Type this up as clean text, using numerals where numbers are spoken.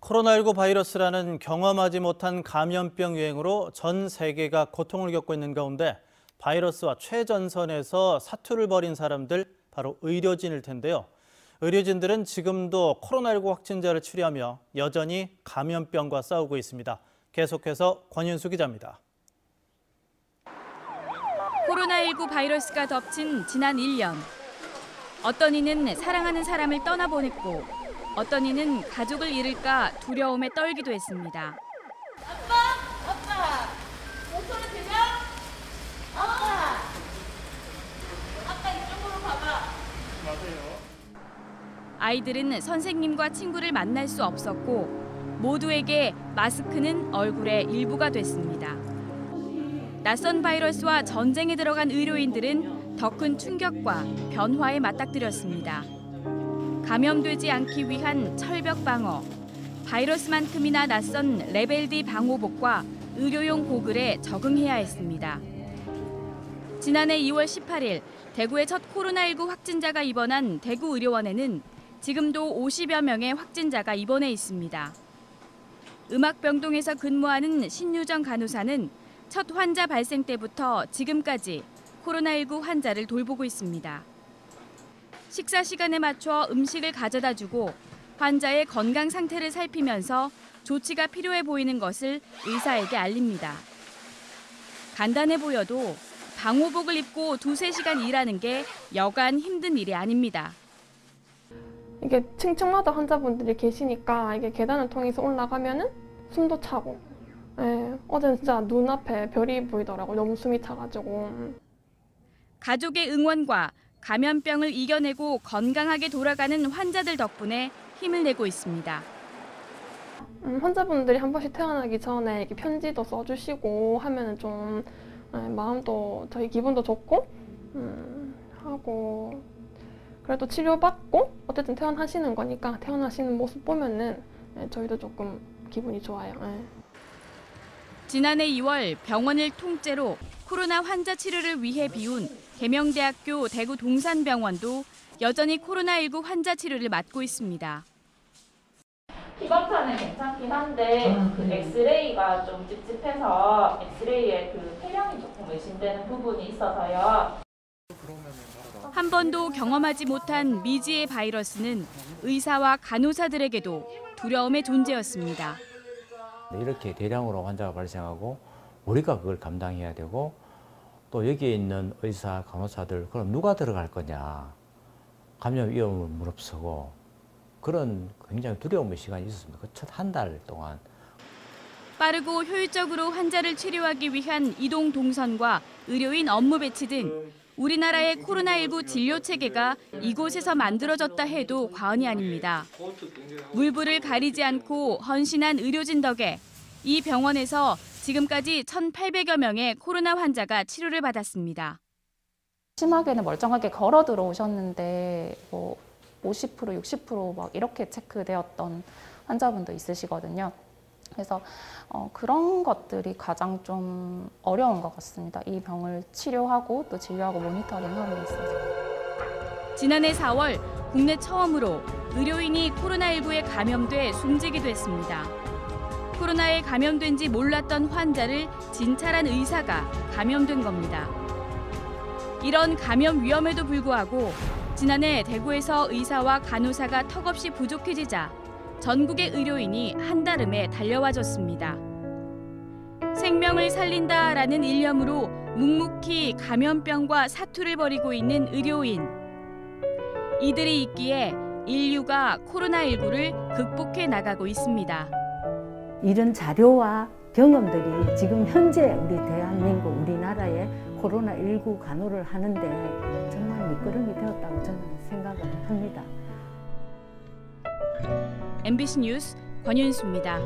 코로나19 바이러스라는 경험하지 못한 감염병 유행으로 전 세계가 고통을 겪고 있는 가운데 바이러스와 최전선에서 사투를 벌인 사람들, 바로 의료진일 텐데요. 의료진들은 지금도 코로나19 확진자를 치료하며 여전히 감염병과 싸우고 있습니다. 계속해서 권윤수 기자입니다. 코로나19 바이러스가 덮친 지난 1년. 어떤 이는 사랑하는 사람을 떠나보냈고 어떤 이는 가족을 잃을까 두려움에 떨기도 했습니다. 아빠! 목소리 들려? 아빠 이쪽으로 가봐. 맞아요. 아이들은 선생님과 친구를 만날 수 없었고 모두에게 마스크는 얼굴의 일부가 됐습니다. 낯선 바이러스와 전쟁에 들어간 의료인들은 더 큰 충격과 변화에 맞닥뜨렸습니다. 감염되지 않기 위한 철벽 방어, 바이러스만큼이나 낯선 레벨 D 방호복과 의료용 고글에 적응해야 했습니다. 지난해 2월 18일 대구의 첫 코로나19 확진자가 입원한 대구의료원에는 지금도 50여 명의 확진자가 입원해 있습니다. 음악병동에서 근무하는 신유정 간호사는 첫 환자 발생 때부터 지금까지 코로나19 환자를 돌보고 있습니다. 식사 시간에 맞춰 음식을 가져다 주고 환자의 건강 상태를 살피면서 조치가 필요해 보이는 것을 의사에게 알립니다. 간단해 보여도 방호복을 입고 2~3시간 일하는 게 여간 힘든 일이 아닙니다. 이게 층층마다 환자분들이 계시니까 이게 계단을 통해서 올라가면은 숨도 차고, 어제는 진짜 눈앞에 별이 보이더라고요. 너무 숨이 차가지고. 가족의 응원과 감염병을 이겨내고 건강하게 돌아가는 환자들 덕분에 힘을 내고 있습니다. 환자분들이 한 번씩 퇴원하기 전에 이렇게 편지도 써주시고 하면은 좀 마음도 저희 기분도 좋고 하고, 그래도 치료받고 어쨌든 퇴원하시는 거니까 퇴원하시는 모습 보면은 저희도 조금 기분이 좋아요. 지난해 2월 병원을 통째로 코로나 환자 치료를 위해 비운 계명대학교 대구 동산병원도 여전히 코로나19 환자 치료를 맡고 있습니다. 피검사는 괜찮긴 한데 그 엑스레이가 좀 찝찝해서 엑스레이에 그 폐렴이 조금 의심되는 부분이 있어서요. 한 번도 경험하지 못한 미지의 바이러스는 의사와 간호사들에게도 두려움의 존재였습니다. 이렇게 대량으로 환자가 발생하고 우리가 그걸 감당해야 되고 또 여기에 있는 의사, 간호사들 그럼 누가 들어갈 거냐. 감염 위험을 무릅쓰고 그런 굉장히 두려움의 시간이 있었습니다. 그 첫 한 달 동안. 빠르고 효율적으로 환자를 치료하기 위한 이동 동선과 의료인 업무 배치 등 우리나라의 코로나19 진료 체계가 이곳에서 만들어졌다 해도 과언이 아닙니다. 물불을 가리지 않고 헌신한 의료진 덕에 이 병원에서 지금까지 1,800여 명의 코로나 환자가 치료를 받았습니다. 심하게는 멀쩡하게 걸어 들어오셨는데 50%, 60% 막 이렇게 체크되었던 환자분도 있으시거든요. 그래서 그런 것들이 가장 좀 어려운 것 같습니다. 이 병을 치료하고 또 진료하고 모니터링하는 데 있어서. 지난해 4월 국내 처음으로 의료인이 코로나19에 감염돼 숨지기도 했습니다. 코로나에 감염된 지 몰랐던 환자를 진찰한 의사가 감염된 겁니다. 이런 감염 위험에도 불구하고 지난해 대구에서 의사와 간호사가 턱없이 부족해지자 전국의 의료인이 한달음에 달려와줬습니다. 생명을 살린다라는 일념으로 묵묵히 감염병과 사투를 벌이고 있는 의료인. 이들이 있기에 인류가 코로나19를 극복해 나가고 있습니다. 이런 자료와 경험들이 지금 현재 우리 대한민국, 우리나라에 코로나19 간호를 하는데 정말 밑거름이 되었다고 저는 생각을 합니다. MBC 뉴스 권윤수입니다.